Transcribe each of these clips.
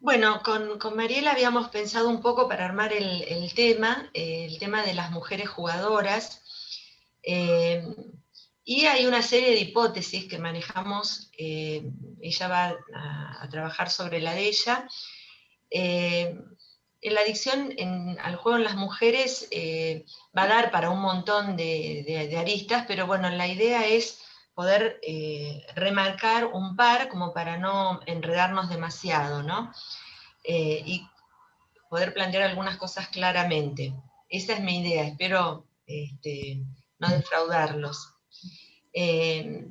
Bueno, con Mariela habíamos pensado un poco para armar el tema de las mujeres jugadoras, eh, y hay una serie de hipótesis que manejamos. Ella va a trabajar sobre la de ella. La adicción al juego en las mujeres va a dar para un montón de aristas, pero bueno, la idea es poder remarcar un par como para no enredarnos demasiado, ¿no? Y poder plantear algunas cosas claramente. Esa es mi idea, espero no defraudarlos. Eh,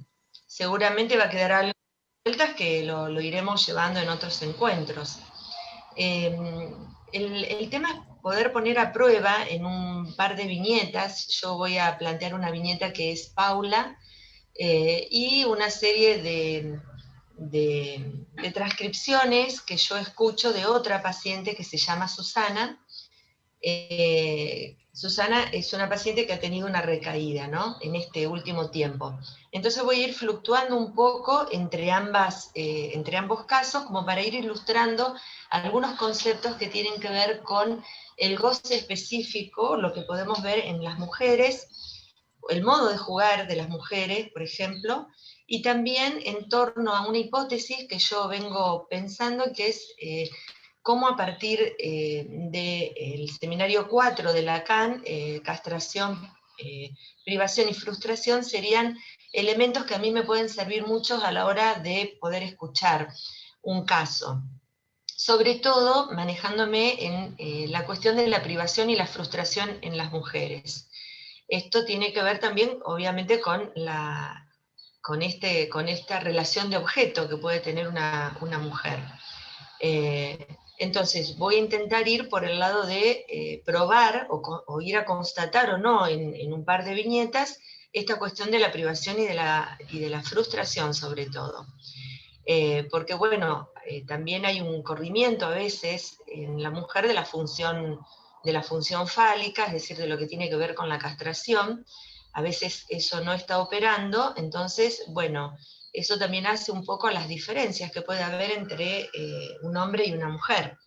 Seguramente va a quedar algo vueltas que lo iremos llevando en otros encuentros. El tema es poder poner a prueba en un par de viñetas. Yo voy a plantear una viñeta que es Paula, y una serie de transcripciones que yo escucho de otra paciente que se llama Susana. Susana es una paciente que ha tenido una recaída, ¿no?, en este último tiempo. Entonces voy a ir fluctuando un poco entre ambos casos, como para ir ilustrando algunos conceptos que tienen que ver con el goce específico, lo que podemos ver en las mujeres, el modo de jugar de las mujeres, por ejemplo, y también en torno a una hipótesis que yo vengo pensando, que es cómo a partir del seminario 4 de Lacan, castración, privación y frustración, serían elementos que a mí me pueden servir mucho a la hora de poder escuchar un caso. Sobre todo manejándome en la cuestión de la privación y la frustración en las mujeres. Esto tiene que ver también, obviamente, con esta relación de objeto que puede tener una mujer. Entonces, voy a intentar ir por el lado de probar o ir a constatar o no en un par de viñetas esta cuestión de la privación y de la frustración, sobre todo. Porque, bueno, también hay un corrimiento a veces en la mujer de la función fálica, es decir, de lo que tiene que ver con la castración. A veces eso no está operando, entonces, bueno, eso también hace un poco las diferencias que puede haber entre un hombre y una mujer,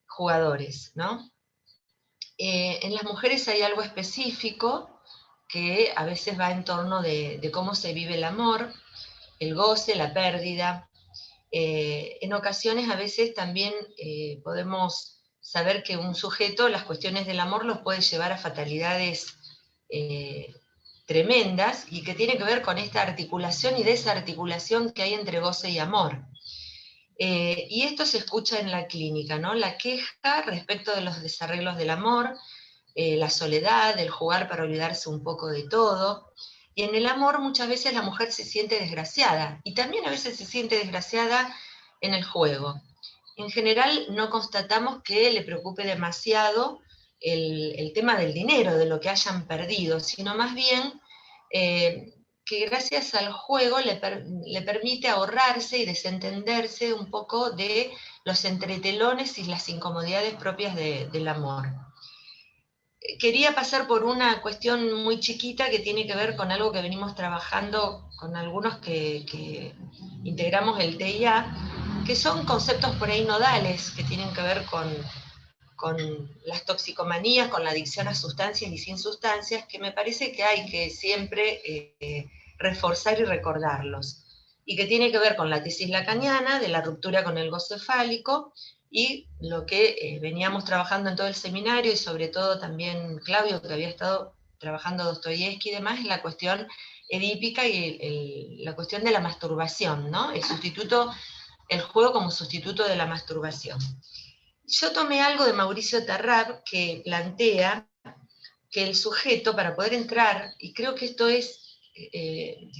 jugadores, ¿no? En las mujeres hay algo específico que a veces va en torno de cómo se vive el amor, el goce, la pérdida. En ocasiones a veces también podemos saber que un sujeto las cuestiones del amor los puede llevar a fatalidades eh, tremendas, y que tiene que ver con esta articulación y desarticulación que hay entre goce y amor. Y esto se escucha en la clínica, ¿no? La queja respecto de los desarreglos del amor, la soledad, el jugar para olvidarse un poco de todo. Y en el amor muchas veces la mujer se siente desgraciada, y también a veces se siente desgraciada en el juego. En general no constatamos que le preocupe demasiado el tema del dinero, de lo que hayan perdido, sino más bien que gracias al juego le permite ahorrarse y desentenderse un poco de los entretelones y las incomodidades propias del amor. Quería pasar por una cuestión muy chiquita que tiene que ver con algo que venimos trabajando con algunos que integramos el TIA, que son conceptos por ahí nodales que tienen que ver con las toxicomanías, con la adicción a sustancias y sin sustancias, que me parece que hay que siempre reforzar y recordarlos, y que tiene que ver con la tesis lacaniana de la ruptura con el goce fálico, y lo que veníamos trabajando en todo el seminario, y sobre todo también Claudio, que había estado trabajando Dostoyevsky y demás, es la cuestión edípica y la cuestión de la masturbación, ¿no? El juego como sustituto de la masturbación. Yo tomé algo de Mauricio Tarrab, que plantea que el sujeto, para poder entrar, y creo que esto es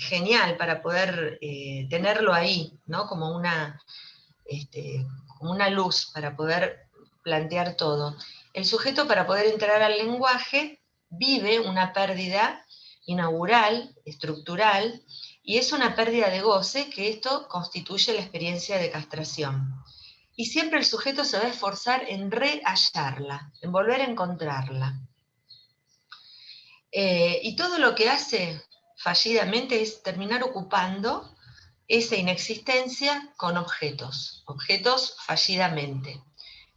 genial para poder tenerlo ahí, ¿no?, como una luz para poder plantear todo. El sujeto, para poder entrar al lenguaje, vive una pérdida inaugural, estructural, y es una pérdida de goce, que esto constituye la experiencia de castración. Y siempre el sujeto se va a esforzar en rehallarla, en volver a encontrarla. Y todo lo que hace fallidamente es terminar ocupando esa inexistencia con objetos fallidamente.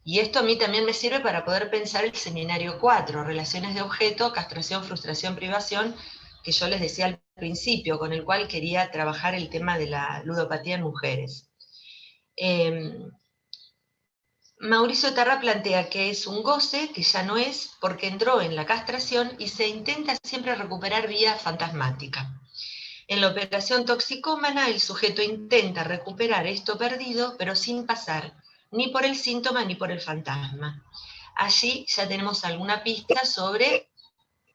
Y esto a mí también me sirve para poder pensar el seminario 4, relaciones de objeto, castración, frustración, privación, que yo les decía al principio, con el cual quería trabajar el tema de la ludopatía en mujeres. Mauricio Terra plantea que es un goce que ya no es porque entró en la castración y se intenta siempre recuperar vía fantasmática. En la operación toxicómana, el sujeto intenta recuperar esto perdido, pero sin pasar ni por el síntoma ni por el fantasma. Allí ya tenemos alguna pista sobre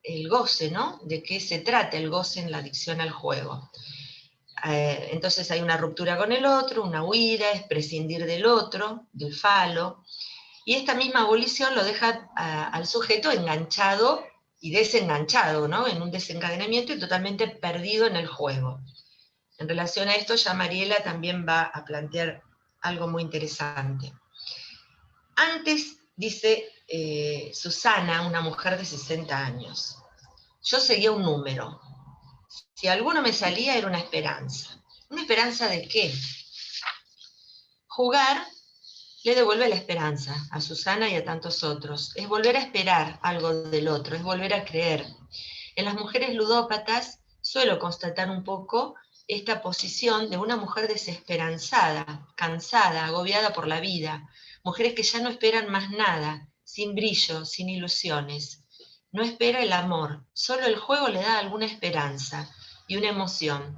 el goce, ¿no? De qué se trata el goce en la adicción al juego. Entonces hay una ruptura con el otro, una huida, es prescindir del otro, del falo, y esta misma abolición lo deja al sujeto enganchado y desenganchado, ¿no? En un desencadenamiento y totalmente perdido en el juego. En relación a esto, ya Mariela también va a plantear algo muy interesante. Antes, dice Susana, una mujer de 60 años, yo seguía un número. Si alguno me salía era una esperanza. ¿Una esperanza de qué? Jugar le devuelve la esperanza a Susana y a tantos otros. Es volver a esperar algo del otro, es volver a creer. En las mujeres ludópatas suelo constatar un poco esta posición de una mujer desesperanzada, cansada, agobiada por la vida. Mujeres que ya no esperan más nada, sin brillo, sin ilusiones. No espera el amor, solo el juego le da alguna esperanza y una emoción.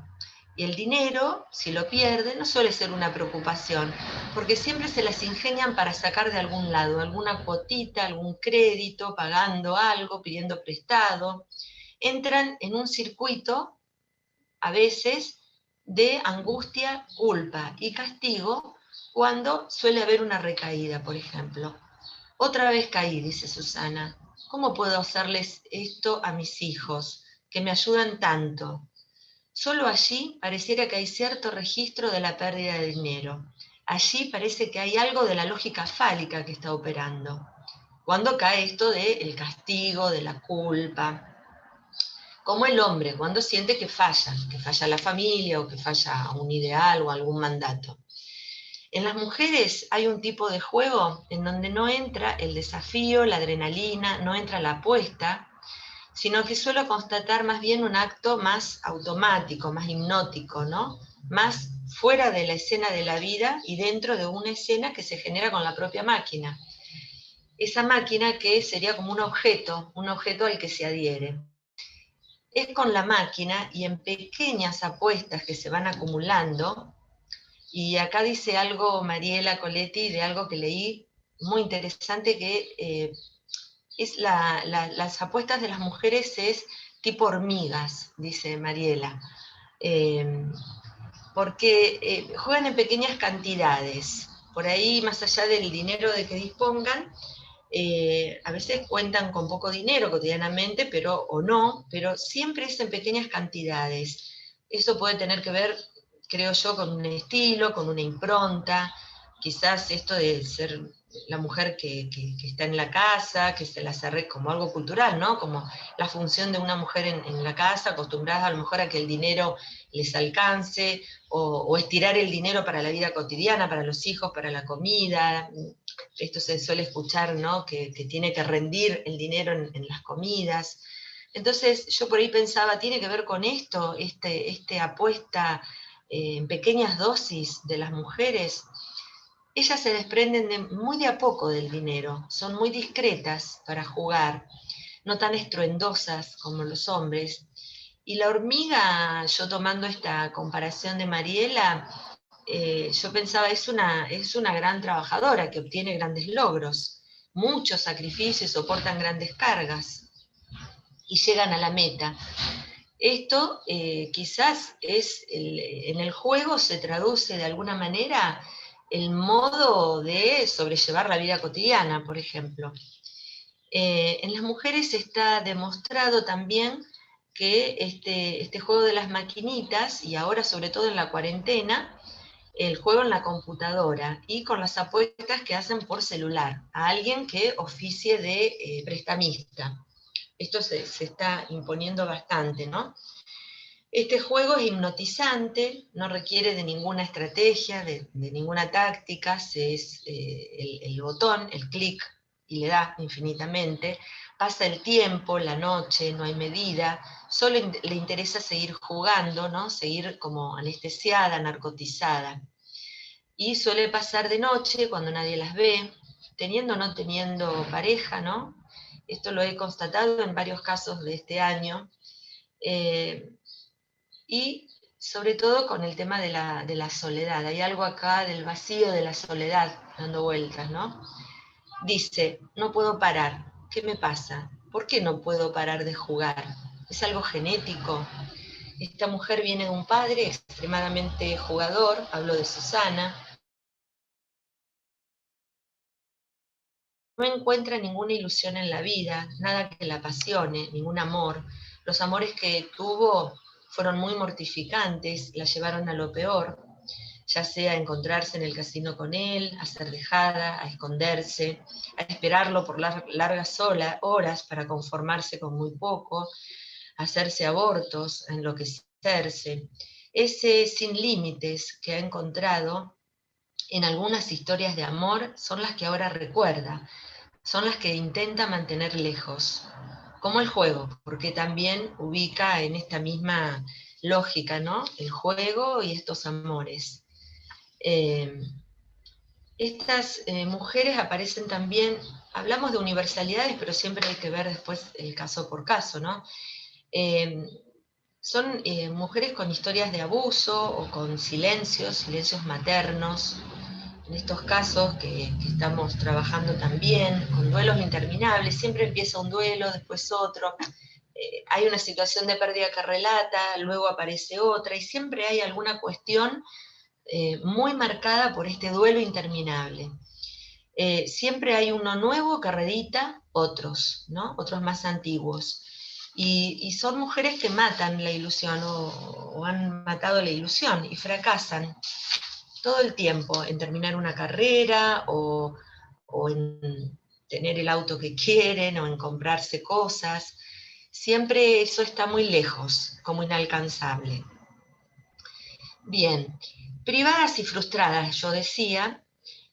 Y el dinero, si lo pierde, no suele ser una preocupación, porque siempre se las ingenian para sacar de algún lado, alguna cuotita, algún crédito, pagando algo, pidiendo prestado. Entran en un circuito, a veces, de angustia, culpa y castigo, cuando suele haber una recaída, por ejemplo. Otra vez caí, dice Susana. ¿Cómo puedo hacerles esto a mis hijos, que me ayudan tanto? Solo allí pareciera que hay cierto registro de la pérdida de dinero. Allí parece que hay algo de la lógica fálica que está operando. Cuando cae esto del castigo, de la culpa, como el hombre, cuando siente que falla la familia o que falla un ideal o algún mandato. En las mujeres hay un tipo de juego en donde no entra el desafío, la adrenalina, no entra la apuesta, sino que suelo constatar más bien un acto más automático, más hipnótico, ¿no? Más fuera de la escena de la vida y dentro de una escena que se genera con la propia máquina. Esa máquina que sería como un objeto al que se adhiere. Es con la máquina y en pequeñas apuestas que se van acumulando, y acá dice algo Mariela Coletti de algo que leí muy interesante, que es las apuestas de las mujeres es tipo hormigas, dice Mariela, porque juegan en pequeñas cantidades, por ahí más allá del dinero de que dispongan, a veces cuentan con poco dinero cotidianamente, pero o no, pero siempre es en pequeñas cantidades. Eso puede tener que ver, creo yo, con un estilo, con una impronta, quizás esto de ser la mujer que está en la casa, que se las arregla como algo cultural, ¿no? Como la función de una mujer en la casa, acostumbrada a lo mejor a que el dinero les alcance, o estirar el dinero para la vida cotidiana, para los hijos, para la comida. Esto se suele escuchar, ¿no? Que tiene que rendir el dinero en las comidas. Entonces yo por ahí pensaba, tiene que ver con esto, este apuesta en pequeñas dosis de las mujeres. Ellas se desprenden muy de a poco del dinero, son muy discretas para jugar, no tan estruendosas como los hombres. Y la hormiga, yo tomando esta comparación de Mariela, yo pensaba, es una gran trabajadora que obtiene grandes logros, muchos sacrificios, soportan grandes cargas y llegan a la meta. Esto quizás en el juego se traduce de alguna manera el modo de sobrellevar la vida cotidiana, por ejemplo. En las mujeres está demostrado también que este juego de las maquinitas, y ahora sobre todo en la cuarentena, el juego en la computadora y con las apuestas que hacen por celular, a alguien que oficie de prestamista. Esto se está imponiendo bastante, ¿no? Este juego es hipnotizante, no requiere de ninguna estrategia, de ninguna táctica, es el botón, el clic, y le da infinitamente. Pasa el tiempo, la noche, no hay medida, solo le interesa seguir jugando, ¿no? Seguir como anestesiada, narcotizada. Y suele pasar de noche cuando nadie las ve, teniendo o no teniendo pareja, ¿no? Esto lo he constatado en varios casos de este año. Y sobre todo con el tema de la soledad. Hay algo acá del vacío de la soledad dando vueltas, ¿no? Dice, no puedo parar. ¿Qué me pasa? ¿Por qué no puedo parar de jugar? ¿Es algo genético? Esta mujer viene de un padre extremadamente jugador, hablo de Susana, no encuentra ninguna ilusión en la vida, nada que la apasione, ningún amor. Los amores que tuvo fueron muy mortificantes, la llevaron a lo peor, ya sea a encontrarse en el casino con él, a ser dejada, a esconderse, a esperarlo por largas horas para conformarse con muy poco, a hacerse abortos, a enloquecerse. Ese sin límites que ha encontrado en algunas historias de amor son las que ahora recuerda, son las que intenta mantener lejos, como el juego, porque también ubica en esta misma lógica, ¿no? El juego y estos amores. Eh, Estas mujeres aparecen también, hablamos de universalidades, pero siempre hay que ver después el caso por caso, ¿no? Eh, Son mujeres con historias de abuso o con silencios maternos, en estos casos que estamos trabajando también, con duelos interminables, siempre empieza un duelo, después otro, hay una situación de pérdida que relata, luego aparece otra, y siempre hay alguna cuestión muy marcada por este duelo interminable. Siempre hay uno nuevo que reedita otros, ¿no? Otros más antiguos. Y son mujeres que matan la ilusión o han matado la ilusión y fracasan todo el tiempo en terminar una carrera o en tener el auto que quieren o en comprarse cosas. Siempre eso está muy lejos, como inalcanzable. Bien, privadas y frustradas, yo decía,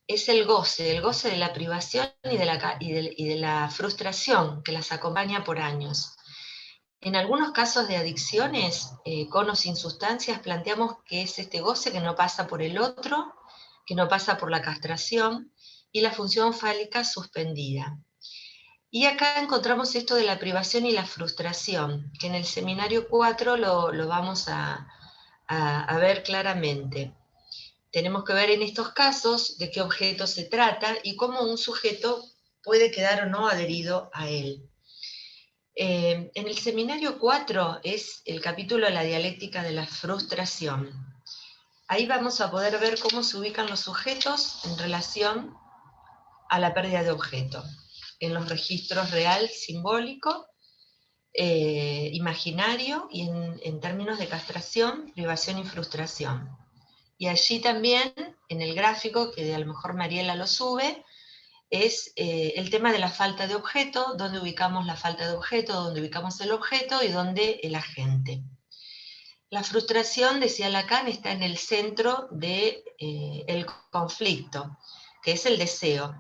es el goce de la privación y de la frustración que las acompaña por años. En algunos casos de adicciones, con o sin sustancias, planteamos que es este goce que no pasa por el otro, que no pasa por la castración y la función fálica suspendida. Y acá encontramos esto de la privación y la frustración, que en el seminario 4 lo vamos a ver claramente. Tenemos que ver en estos casos de qué objeto se trata y cómo un sujeto puede quedar o no adherido a él. En el seminario 4 es el capítulo de la dialéctica de la frustración. Ahí vamos a poder ver cómo se ubican los sujetos en relación a la pérdida de objeto, en los registros real, simbólico, imaginario y en términos de castración, privación y frustración. Y allí también, en el gráfico, que a lo mejor Mariela lo sube, es el tema de la falta de objeto, dónde ubicamos la falta de objeto, dónde ubicamos el objeto y dónde el agente. La frustración, decía Lacan, está en el centro del conflicto, que es el deseo.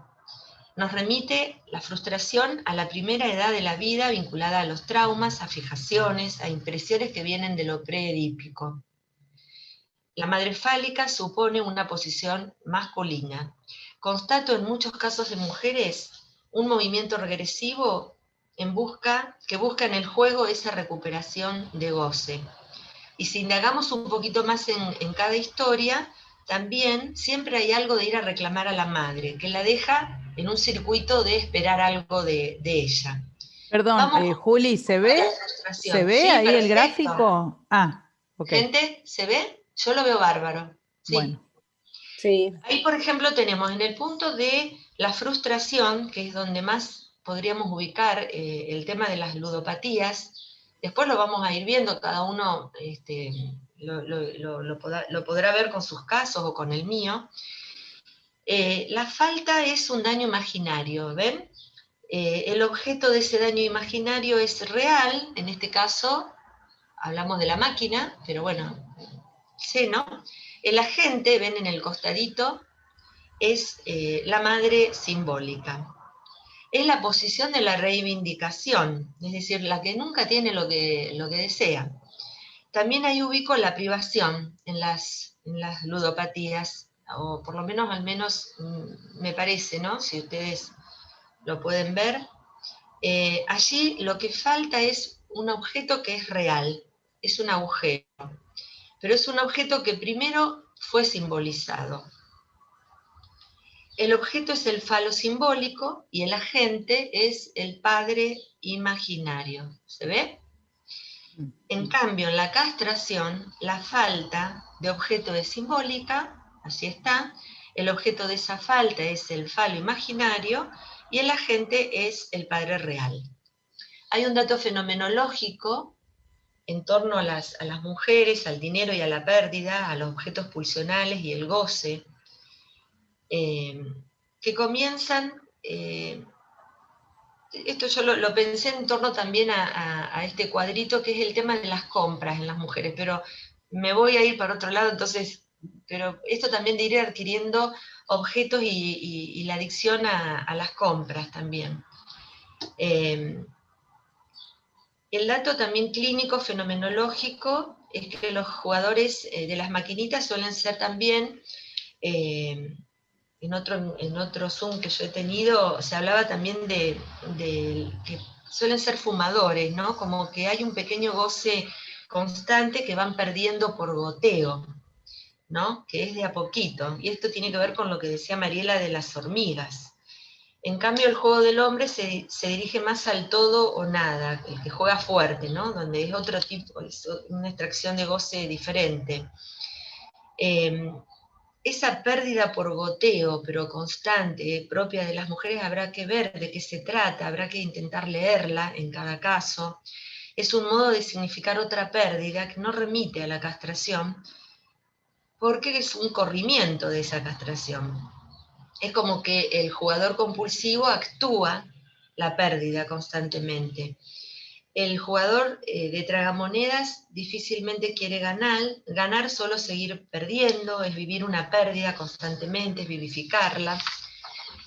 Nos remite la frustración a la primera edad de la vida vinculada a los traumas, a fijaciones, a impresiones que vienen de lo preedípico. La madre fálica supone una posición masculina. Constato en muchos casos de mujeres un movimiento regresivo que busca en el juego esa recuperación de goce. Y si indagamos un poquito más en cada historia, también siempre hay algo de ir a reclamar a la madre, que la deja en un circuito de esperar algo de ella. Perdón, Vamos Juli, ¿se a la ve? ¿Se frustración. ve Sí, ahí el perfecto. gráfico? Ah, ok. Gente, ¿se ve? Yo lo veo bárbaro. Sí. Bueno. Sí. Ahí, por ejemplo, tenemos en el punto de la frustración, que es donde más podríamos ubicar el tema de las ludopatías. Después lo vamos a ir viendo, cada uno lo podrá ver con sus casos o con el mío. La falta es un daño imaginario, ¿ven? El objeto de ese daño imaginario es real, en este caso hablamos de la máquina, pero bueno, seno. El agente, ven en el costadito, es la madre simbólica. Es la posición de la reivindicación, es decir, la que nunca tiene lo que desea. También ahí ubico la privación en las ludopatías, o por lo menos, al menos me parece, ¿no? Si ustedes lo pueden ver. Allí lo que falta es un objeto que es real, es un agujero, pero es un objeto que primero fue simbolizado. El objeto es el falo simbólico y el agente es el padre imaginario. ¿Se ve? En cambio, en la castración, la falta de objeto es simbólica, así está, el objeto de esa falta es el falo imaginario y el agente es el padre real. Hay un dato fenomenológico en torno a las mujeres, al dinero y a la pérdida, a los objetos pulsionales y el goce, que comienzan, esto yo lo pensé en torno también a este cuadrito, que es el tema de las compras en las mujeres, pero me voy a ir para otro lado, entonces, pero esto también de ir adquiriendo objetos y la adicción a las compras también. El dato también clínico, fenomenológico, es que los jugadores de las maquinitas suelen ser también, en otro Zoom que yo he tenido, se hablaba también de que suelen ser fumadores, ¿no? Como que hay un pequeño goce constante que van perdiendo por goteo, ¿no? Que es de a poquito. Y esto tiene que ver con lo que decía Mariela de las hormigas. En cambio, el juego del hombre se dirige más al todo o nada, el que juega fuerte, ¿no? Donde es otro tipo, es una extracción de goce diferente. Esa pérdida por goteo, pero constante, propia de las mujeres, habrá que ver de qué se trata, habrá que intentar leerla en cada caso. Es un modo de significar otra pérdida que no remite a la castración, porque es un corrimiento de esa castración. Es como que el jugador compulsivo actúa la pérdida constantemente. El jugador de tragamonedas difícilmente quiere ganar solo seguir perdiendo, es vivir una pérdida constantemente, es vivificarla.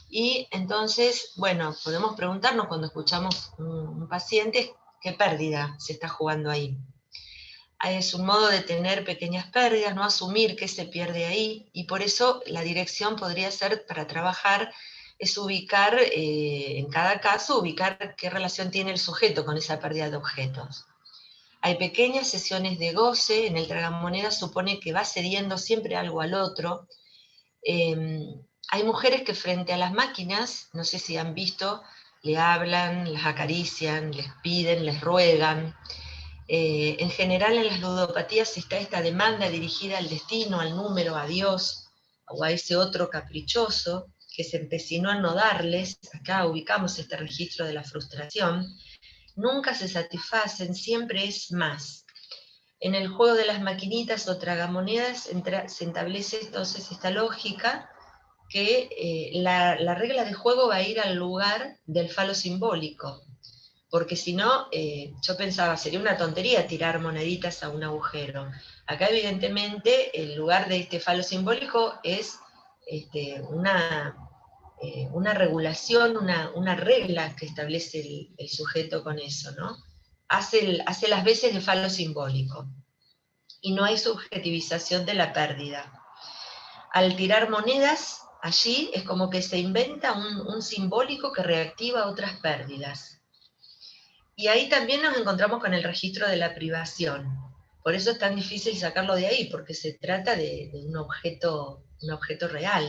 Y entonces, bueno, podemos preguntarnos cuando escuchamos un paciente, ¿qué pérdida se está jugando ahí? Es un modo de tener pequeñas pérdidas, no asumir que se pierde ahí, y por eso la dirección podría ser, para trabajar, es ubicar, en cada caso, ubicar qué relación tiene el sujeto con esa pérdida de objetos. Hay pequeñas sesiones de goce, en el tragamonedas supone que va cediendo siempre algo al otro. Hay mujeres que frente a las máquinas, no sé si han visto, le hablan, las acarician, les piden, les ruegan. En general en las ludopatías está esta demanda dirigida al destino, al número, a Dios, o a ese otro caprichoso que se empecinó en no darles. Acá ubicamos este registro de la frustración. Nunca se satisfacen, siempre es más. En el juego de las maquinitas o tragamonedas se establece entonces esta lógica que la regla de juego va a ir al lugar del falo simbólico, porque si no, yo pensaba, sería una tontería tirar moneditas a un agujero. Acá evidentemente el lugar de este falo simbólico es una regulación, una regla que establece el sujeto con eso, ¿no? Hace las veces de falo simbólico. Y no hay subjetivización de la pérdida. Al tirar monedas, allí es como que se inventa un simbólico que reactiva otras pérdidas. Y ahí también nos encontramos con el registro de la privación. Por eso es tan difícil sacarlo de ahí, porque se trata de un objeto real.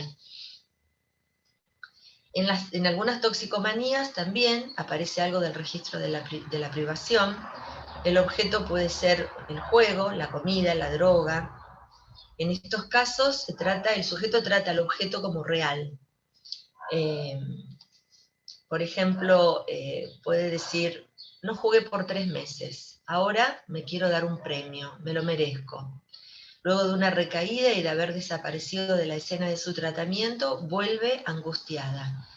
En algunas toxicomanías también aparece algo del registro de la privación. El objeto puede ser el juego, la comida, la droga. En estos casos el sujeto trata al objeto como real. Por ejemplo, puede decir, no jugué por 3 meses, ahora me quiero dar un premio, me lo merezco. Luego de una recaída y de haber desaparecido de la escena de su tratamiento, vuelve angustiada.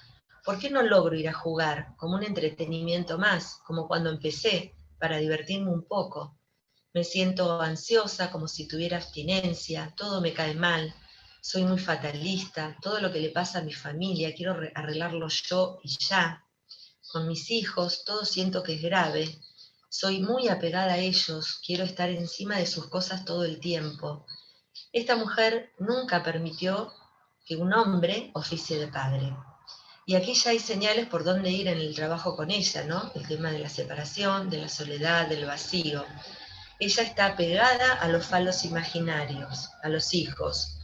¿Por qué no logro ir a jugar como un entretenimiento más, como cuando empecé, para divertirme un poco? Me siento ansiosa, como si tuviera abstinencia, todo me cae mal, soy muy fatalista, todo lo que le pasa a mi familia, quiero arreglarlo yo y ya. Con mis hijos, todo siento que es grave, soy muy apegada a ellos, quiero estar encima de sus cosas todo el tiempo. Esta mujer nunca permitió que un hombre oficie de padre. Y aquí ya hay señales por dónde ir en el trabajo con ella, ¿no? El tema de la separación, de la soledad, del vacío. Ella está apegada a los falos imaginarios, a los hijos.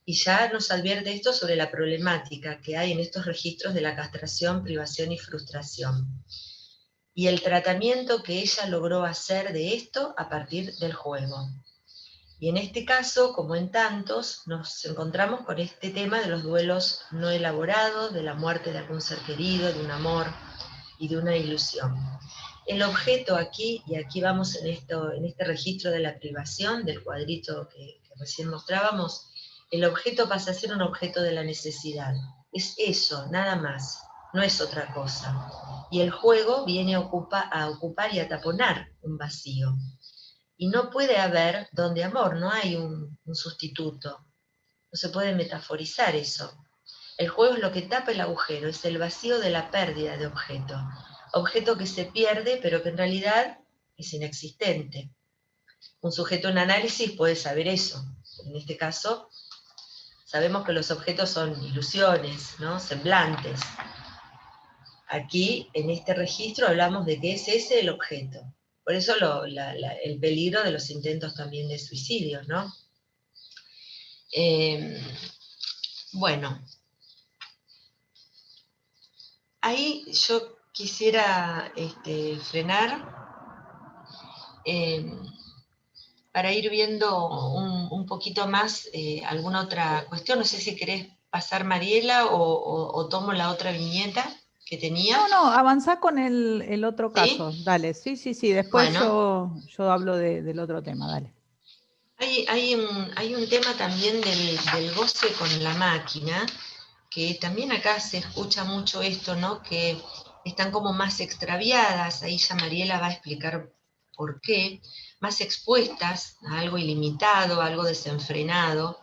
Y ya nos advierte esto sobre la problemática que hay en estos registros de la castración, privación y frustración. Y el tratamiento que ella logró hacer de esto a partir del juego. Y en este caso, como en tantos, nos encontramos con este tema de los duelos no elaborados, de la muerte de algún ser querido, de un amor y de una ilusión. El objeto aquí, y aquí vamos en este registro de la privación, del cuadrito que recién mostrábamos, el objeto pasa a ser un objeto de la necesidad. Es eso, nada más, no es otra cosa. Y el juego viene a ocupar y a taponar un vacío. Y no puede haber donde amor, no hay un sustituto. No se puede metaforizar eso. El juego es lo que tapa el agujero, es el vacío de la pérdida de objeto. Objeto que se pierde, pero que en realidad es inexistente. Un sujeto en análisis puede saber eso. En este caso, sabemos que los objetos son ilusiones, ¿no? Semblantes. Aquí, en este registro, hablamos de que es ese el objeto. Por eso el peligro de los intentos también de suicidio, ¿no? Bueno, ahí yo quisiera frenar para ir viendo un poquito más alguna otra cuestión. No sé si querés pasar, Mariela, o tomo la otra viñeta que tenía. No, avanzá con el otro ¿Sí? caso, dale, sí, después Bueno, yo hablo del otro tema, dale. hay un tema también del goce con la máquina, que también acá se escucha mucho esto, ¿no? Que están como más extraviadas, ahí ya Mariela va a explicar por qué, más expuestas a algo ilimitado, a algo desenfrenado.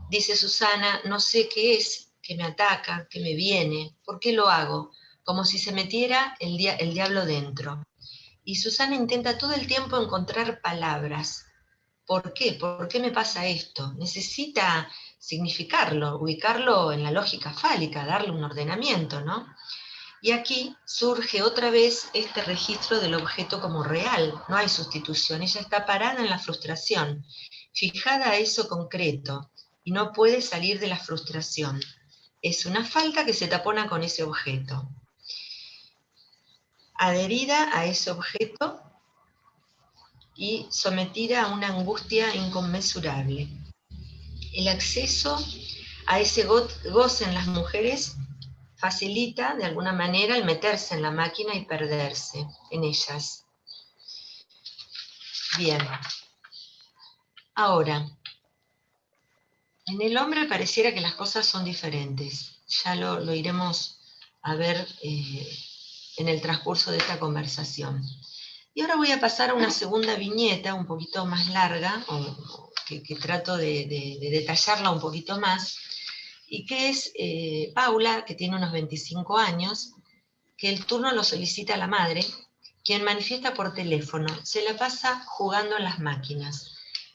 Dice Susana, no sé qué es, que me ataca, que me viene, ¿por qué lo hago? Como si se metiera el diablo dentro. Y Susana intenta todo el tiempo encontrar palabras. ¿Por qué? ¿Por qué me pasa esto? Necesita significarlo, ubicarlo en la lógica fálica, darle un ordenamiento, ¿no? Y aquí surge otra vez este registro del objeto como real, no hay sustitución, ella está parada en la frustración, fijada a eso concreto, y no puede salir de la frustración. Es una falta que se tapona con ese objeto. Adherida a ese objeto y sometida a una angustia inconmensurable. El acceso a ese goce en las mujeres facilita de alguna manera el meterse en la máquina y perderse en ellas. Bien. Ahora, en el hombre pareciera que las cosas son diferentes. Ya lo iremos a ver en el transcurso de esta conversación. Y ahora voy a pasar a una segunda viñeta, un poquito más larga, que trato de detallarla un poquito más, y que es Paula, que tiene unos 25 años, que el turno lo solicita la madre, quien manifiesta por teléfono, se la pasa jugando en las máquinas.